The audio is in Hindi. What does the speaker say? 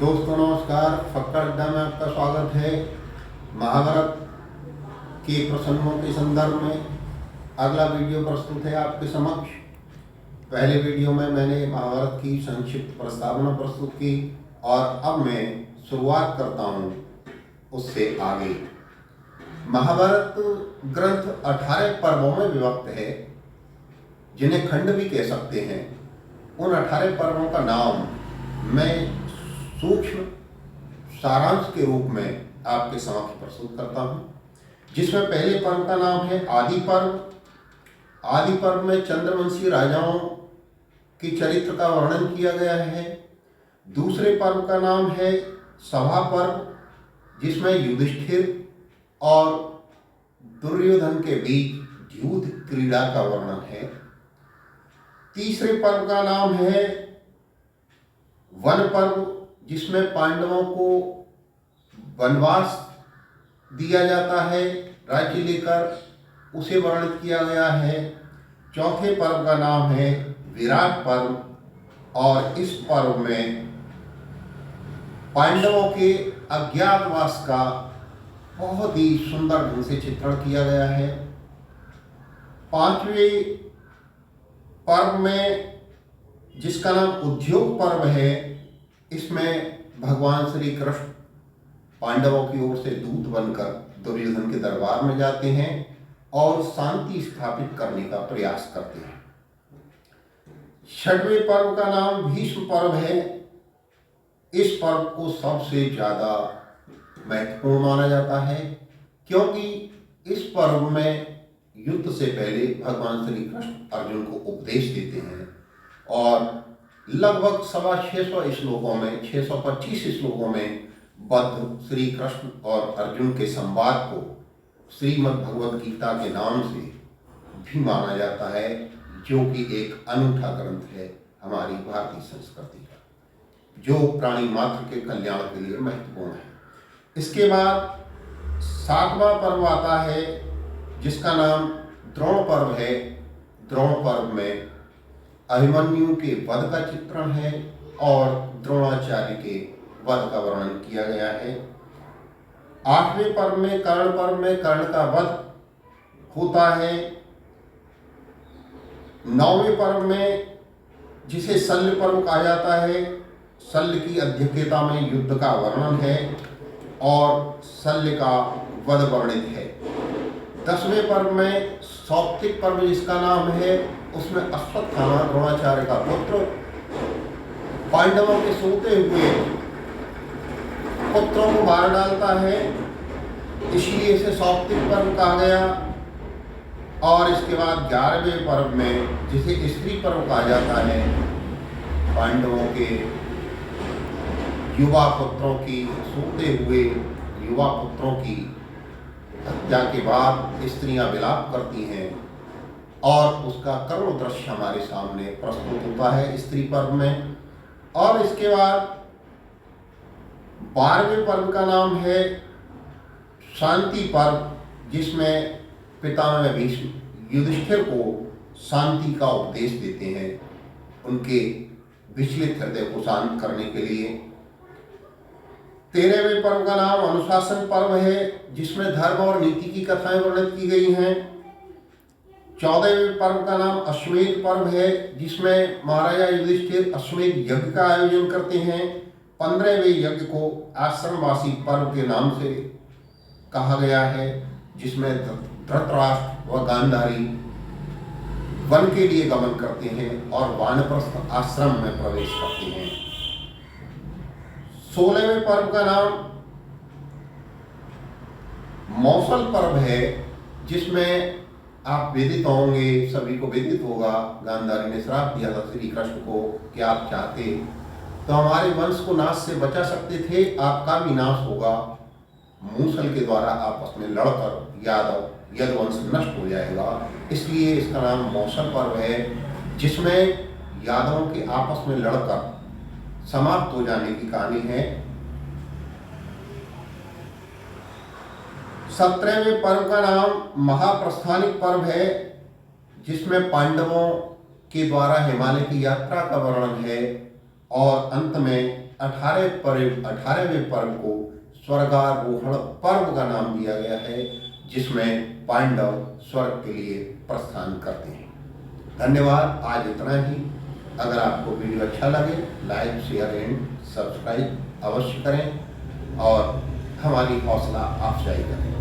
दोस्तों नमस्कार। फक्कड़ अड्डा में आपका स्वागत है। महाभारत के प्रसंगों के संदर्भ में अगला वीडियो प्रस्तुत है आपके समक्ष। पहले वीडियो में मैंने महाभारत की संक्षिप्त प्रस्तावना प्रस्तुत की और अब मैं शुरुआत करता हूँ उससे आगे। महाभारत ग्रंथ 18 पर्वों में विभक्त है, जिन्हें खंड भी कह सकते हैं। उन 18 पर्वों का नाम मैं सूक्ष्म सारांश के रूप में आपके समक्ष प्रस्तुत करता हूँ, जिसमें पहले पर्व का नाम है आदि पर्व। आदि पर्व में चंद्रवंशी राजाओं की चरित्र का वर्णन किया गया है। दूसरे पर्व का नाम है सभा पर्व, जिसमें युधिष्ठिर और दुर्योधन के बीच युद्ध क्रीड़ा का वर्णन है। तीसरे पर्व का नाम है वन पर्व, जिसमें पांडवों को वनवास दिया जाता है, राज्य लेकर उसे वर्णित किया गया है। चौथे पर्व का नाम है विराट पर्व और इस पर्व में पांडवों के अज्ञातवास का बहुत ही सुंदर ढंग से चित्रण किया गया है। पांचवें पर्व में, जिसका नाम उद्योग पर्व है, इसमें भगवान श्री कृष्ण पांडवों की ओर से दूत बनकर दुर्योधन के दरबार में जाते हैं और शांति स्थापित करने का प्रयास करते हैं। छठवें पर्व का नाम भीष्म पर्व है। इस पर्व को सबसे ज्यादा महत्वपूर्ण माना जाता है, क्योंकि इस पर्व में युद्ध से पहले भगवान श्री कृष्ण अर्जुन को उपदेश देते हैं और लगभग 625 श्लोकों में 625 श्लोकों में बद्ध श्री कृष्ण और अर्जुन के संवाद को श्रीमद् भगवद गीता के नाम से भी माना जाता है, जो कि एक अनूठा ग्रंथ है हमारी भारतीय संस्कृति का, जो प्राणी मात्र के कल्याण के लिए महत्वपूर्ण है। इसके बाद 7वां पर्व आता है, जिसका नाम द्रोण पर्व है। द्रोण पर्व में अभिमन्यु के वध का चित्रण है और द्रोणाचार्य के वध का वर्णन किया गया है। 8वें पर्व में कर्ण पर्व में कर्ण का वध होता है। 9वें पर्व में, जिसे शल्य पर्व कहा जाता है, शल्य की अध्यक्षता में युद्ध का वर्णन है और शल्य का वध वर्णित है। 10वें पर्व में सौप्तिक पर्व, जिसका नाम है, उसमें अश्वत्थामा द्रोणाचार्य का पुत्र पांडवों के सोते हुए पुत्रों को मार डालता है, इसलिए इसे सौप्तिक पर्व कहा गया। और इसके बाद 11वें पर्व में, जिसे स्त्री पर्व कहा जाता है, पांडवों के युवा पुत्रों की सोते हुए युवा पुत्रों की हत्या के बाद स्त्रियां विलाप करती हैं और उसका करुण दृश्य हमारे सामने प्रस्तुत होता है स्त्री पर्व में। और इसके बाद 12वें पर्व का नाम है शांति पर्व, जिसमें पितामह भीष्म युधिष्ठिर को शांति का उपदेश देते हैं, उनके विचलित हृदय को शांत करने के लिए। 13वें पर्व का नाम अनुशासन पर्व है, जिसमें धर्म और नीति की कथाएं वर्णित की गई हैं। 14वें पर्व का नाम अश्वमेध पर्व है, जिसमें महाराजा युधिष्ठिर अश्वमेध यज्ञ का आयोजन करते हैं। 15वें यज्ञ को आश्रमवासी पर्व के नाम से कहा गया है, जिसमें धृतराष्ट्र व गांधारी वन के लिए गमन करते हैं और वानप्रस्थ आश्रम में प्रवेश करते हैं। 16वें पर्व का नाम मौसल पर्व है, जिसमें आप विदित होंगे, सभी को विदित होगा, गांधारी ने श्राप दिया था श्री कृष्ण को कि आप चाहते तो हमारे वंश को नाश से बचा सकते थे, आपका भी नाश होगा। मूसल के द्वारा आपस में लड़कर यदुवंश नष्ट हो जाएगा, इसलिए इसका नाम मौसल पर्व है, जिसमें यादवों के आपस में लड़कर समाप्त हो जाने की कहानी है। 17वें पर्व का नाम महाप्रस्थानिक पर्व है, जिसमें पांडवों के द्वारा हिमालय की यात्रा का वर्णन है और अंत में 18वें पर्व को स्वर्गारोहण पर्व का नाम दिया गया है, जिसमें पांडव स्वर्ग के लिए प्रस्थान करते हैं। धन्यवाद, आज इतना ही। अगर आपको वीडियो अच्छा लगे लाइक, शेयर एंड सब्सक्राइब अवश्य करें और हमारी हौसला अफजाई करें।